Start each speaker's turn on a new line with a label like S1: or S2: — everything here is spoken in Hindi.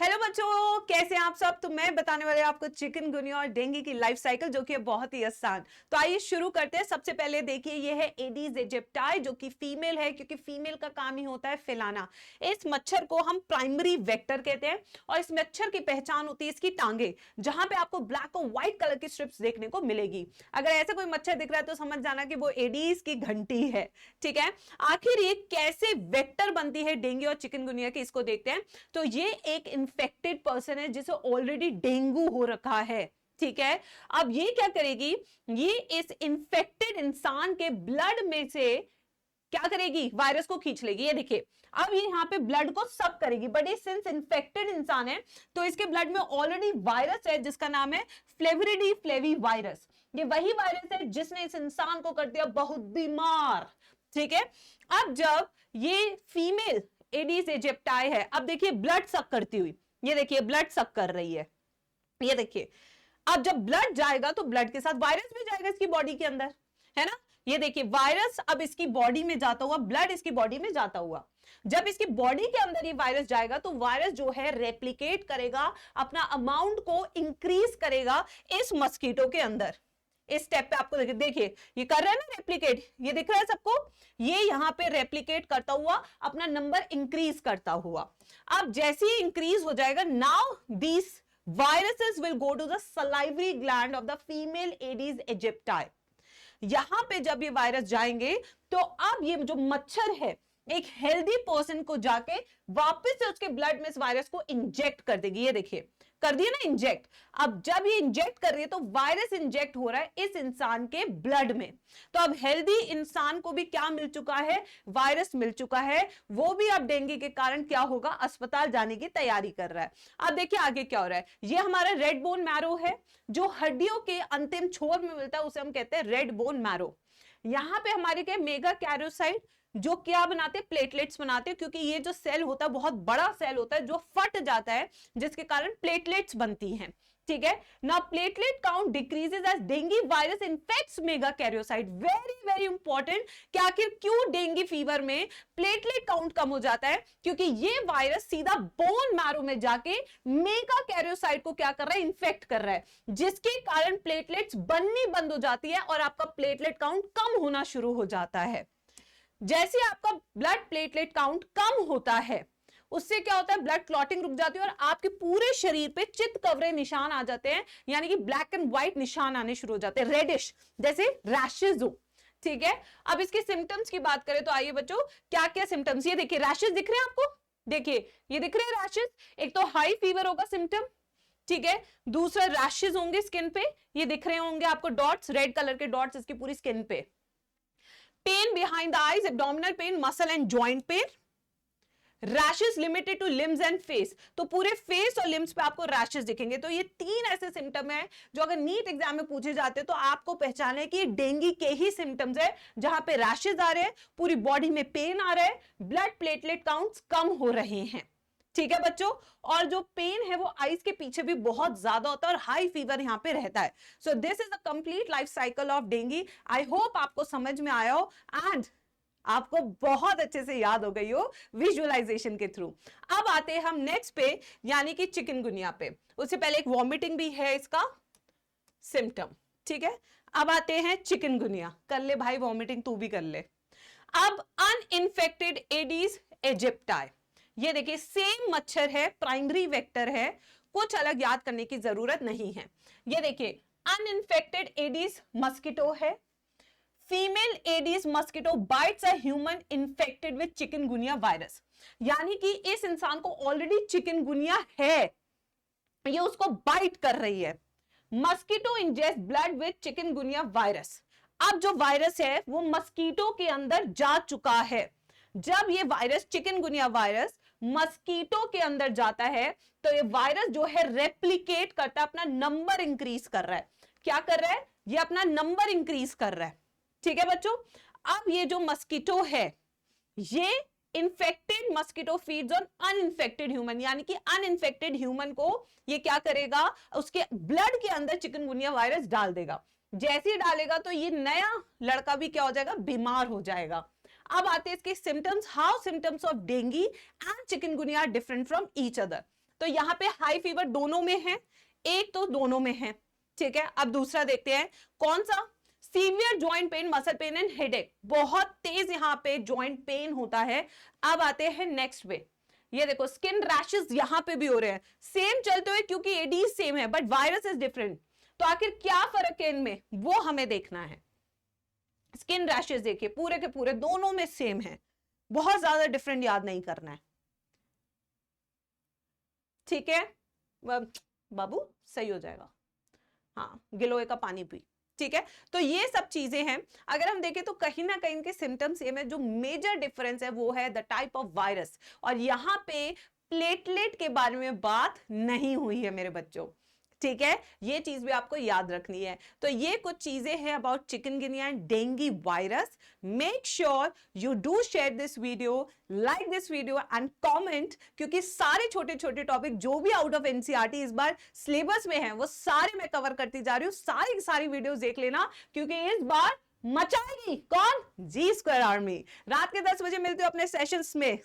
S1: हेलो बच्चों, कैसे हैं आप सब। तो मैं बताने वाले आपको चिकनगुनिया और डेंगू की लाइफ साइकिल, जो कि है बहुत ही आसान। तो आइए शुरू करते हैं। सबसे पहले देखिए, ये है एडीज एजिप्टाई, जो कि फीमेल है, क्योंकि फीमेल का काम ही होता है फैलाना। इस मच्छर को हम प्राइमरी वेक्टर कहते हैं और इस मच्छर की पहचान होती है इसकी टांगे, जहां पे आपको ब्लैक और व्हाइट कलर की स्ट्रिप्स देखने को मिलेगी। अगर ऐसा कोई मच्छर दिख रहा है तो समझ जाना कि वो एडीज की घंटी है। ठीक है, आखिर ये कैसे वेक्टर बनती है डेंगू और चिकनगुनिया की, इसको देखते हैं। तो ये एक इन्फेक्टेड पर्सन है जिसे ऑलरेडी डेंगू हो रखा है। ठीक है, अब ये क्या करेगी, ये इस इन्फेक्टेड इंसान के ब्लड में से क्या करेगी, वायरस को खींच लेगी। ये देखिए, अब ये यहां पे ब्लड को सक करेगी, बट ये सिंस इन्फेक्टेड इंसान है तो इसके ब्लड में ऑलरेडी वायरस है जिसका नाम है फ्लेविरिडी फ्लेवी वायरस। ये वही वायरस है जिसने इस इंसान को कर दिया बहुत बीमार। ठीक है, अब जब ये फीमेल एडीज एजिप्टाई है, अब देखिए ब्लड सक करती हुई, ये देखिए ब्लड सक कर रही है। ये देखिए, अब जब ब्लड जाएगा तो ब्लड के साथ वायरस भी जाएगा इसकी बॉडी के अंदर, है ना। ये देखिए, वायरस अब इसकी बॉडी में जाता हुआ, ब्लड इसकी बॉडी में जाता हुआ, जब इसकी बॉडी के अंदर ये वायरस जाएगा तो वायरस जो है रेप्लिकेट करेगा, अपना अमाउंट को इंक्रीज करेगा इस मस्कीटो के अंदर। इस स्टेप पे आपको देखिए ये कर रहा है ना रेप्लिकेट, ये दिख रहा है सबको, ये यहां पे रेप्लिकेट करता हुआ अपना नंबर इंक्रीज करता हुआ। अब जैसे ही इंक्रीज हो जाएगा, now this viruses will go to the salivary gland of the female Aedes aegypti। यहां पे जब ये वायरस जाएंगे तो अब ये जो मच्छर है एक हेल्दी पर्सन को जाके वापस से उसके ब्लड में इस वायरस को इंजेक्ट कर देगी। ये देखिए, कर दिया ना इंजेक्ट। अब जब ये इंजेक्ट कर रही है तो वायरस इंजेक्ट हो रहा है इस इंसान के ब्लड में। तो अब हेल्दी इंसान को भी क्या मिल चुका है, वायरस मिल चुका है। वो भी अब डेंगू के कारण क्या होगा, अस्पताल जाने की तैयारी कर रहा है। अब देखिए आगे क्या हो रहा है। ये हमारा रेड बोन मैरो है जो हड्डियों के अंतिम छोर में मिलता है, उसे हम कहते हैं रेड बोन मैरो। यहां पे हमारे क्या, मेगा कैरोसाइट, जो क्या बनाते हैं, प्लेटलेट्स बनाते हैं, क्योंकि ये जो सेल होता है बहुत बड़ा सेल होता है जो फट जाता है, जिसके कारण प्लेटलेट्स बनती हैं। ठीक है, now platelet count decreases as dengue virus infects megakaryocyte. Very very important कि आखिर क्यों डेंगू फीवर में प्लेटलेट काउंट कम हो जाता है, क्योंकि ये वायरस सीधा बोन मैरो में जाके मेगा कैरियोसाइट को क्या कर रहा है, इन्फेक्ट कर रहा है, जिसके कारण प्लेटलेट्स बननी बंद हो जाती है और आपका प्लेटलेट काउंट कम होना शुरू हो जाता है। जैसे आपका ब्लड प्लेटलेट काउंट कम होता है, उससे क्या होता है, ब्लड क्लॉटिंग रुक जाती है और आपके पूरे शरीर पे चित्त कवरे निशान आ जाते हैं, यानी कि ब्लैक एंड व्हाइट निशान आने शुरू हो जाते हैं, रेडिश, जैसे रैशेज हो। ठीक है, अब इसके सिम्टम्स की बात करें तो आइए बच्चों, क्या क्या सिम्टम्स, ये देखिए रैशेज दिख रहे हैं आपको, देखिए ये दिख रहे हैं रैशेज। एक तो हाई फीवर होगा सिम्टम, ठीक है, दूसरा रैशेज होंगे स्किन पे, ये दिख रहे होंगे आपको डॉट्स, रेड कलर के डॉट्स इसकी पूरी स्किन पे। Pain behind the eyes, abdominal pain, muscle and joint pain. Rashes limited to limbs and face, तो पूरे फेस और लिम्स पे आपको रैशेस दिखेंगे। तो ये तीन ऐसे सिम्टम है जो अगर नीट एग्जाम में पूछे जाते हैं तो आपको पहचाने कि डेंगू के ही सिम्टम्स है, जहां पे रैशेस आ रहे हैं, पूरी बॉडी में पेन आ रहा है, ब्लड प्लेटलेट काउंट्स कम हो रहे हैं। ठीक है बच्चों, और जो पेन है वो आईज के पीछे भी बहुत ज्यादा होता है और हाई फीवर यहां पे रहता है। So this is the complete life cycle of dengue. I hope आपको समझ में आया हो एंड आपको बहुत अच्छे से याद हो गई हो विजुअलाइजेशन के थ्रू। अब आते हैं हम नेक्स्ट पे, यानी कि चिकनगुनिया पे। उससे पहले एक वॉमिटिंग भी है इसका सिम्टम। ठीक है, अब आते हैं चिकनगुनिया। कर ले भाई वॉमिटिंग, तू भी कर ले। अब अनइंफेक्टेड एडीज एजिप्टाई, ये देखिए सेम मच्छर है, प्राइमरी वेक्टर है, कुछ अलग याद करने की जरूरत नहीं है। ये देखिए अनइंफेक्टेड एडीज मस्किटो है। Female Aedes mosquito bites a human infected with chikungunya virus, यानी कि इस इंसान को ऑलरेडी चिकनगुनिया है, ये उसको बाइट कर रही है। Mosquito ingest blood with chikungunya virus. अब जो वायरस है वो मस्कीटो के अंदर जा चुका है। जब ये वायरस, चिकनगुनिया वायरस मस्कीटो के अंदर जाता है तो ये वायरस जो है रेप्लिकेट करता है, अपना नंबर इंक्रीज कर रहा है। क्या कर रहा है, ये अपना नंबर इंक्रीज कर रहा है। ठीक है बच्चों, अब ये जो मस्कीटो है, ये infected mosquito feeds on uninfected human, यानी कि अनइंफेक्टेड ह्यूमन को ये क्या करेगा, उसके ब्लड के अंदर चिकनगुनिया वायरस डाल देगा। जैसे ही डालेगा तो ये नया लड़का भी क्या हो जाएगा, बीमार हो जाएगा। अब आते हैं इसके symptoms, how symptoms of dengue and chikungunya are different from each other. तो यहाँ पे हाई फीवर दोनों में है, एक तो दोनों में है, ठीक है। अब दूसरा देखते हैं कौन सा, severe joint pain, muscle pain and headache, बहुत तेज यहाँ पे जॉइंट पेन होता है। अब आते हैं नेक्स्ट पे, ये देखो स्किन रैशेस यहां पे भी हो रहे हैं, सेम चलते हुए क्योंकि एडी सेम है बट वायरस इज डिफरेंट। तो आखिर क्या फर्क है इनमें, वो हमें देखना है। स्किन रैशेस देखिए पूरे के पूरे दोनों में सेम है, बहुत ज्यादा डिफरेंट याद नहीं करना है, ठीक है बाबू, सही हो जाएगा। हाँ, गिलोय का पानी पी, ठीक है। तो ये सब चीजें हैं, अगर हम देखें तो कहीं ना कहीं इनके सिम्टम्स सेम है, जो मेजर डिफरेंस है वो है द टाइप ऑफ वायरस, और यहां पे प्लेटलेट के बारे में बात नहीं हुई है मेरे बच्चों, ठीक है। ये चीज भी आपको याद रखनी है। तो ये कुछ चीजें हैं about chikungunya and dengue virus. Make sure you do share this video, like this video and comment, क्योंकि सारे छोटे छोटे टॉपिक जो भी आउट ऑफ एनसीईआरटी इस बार सिलेबस में है वो सारे मैं कवर करती जा रही हूँ। सारी की सारी वीडियोस देख लेना, क्योंकि इस बार मचाएगी कौन, जी स्क्वायर आर्मी। रात के 10 बजे मिलते हो अपने सेशंस में।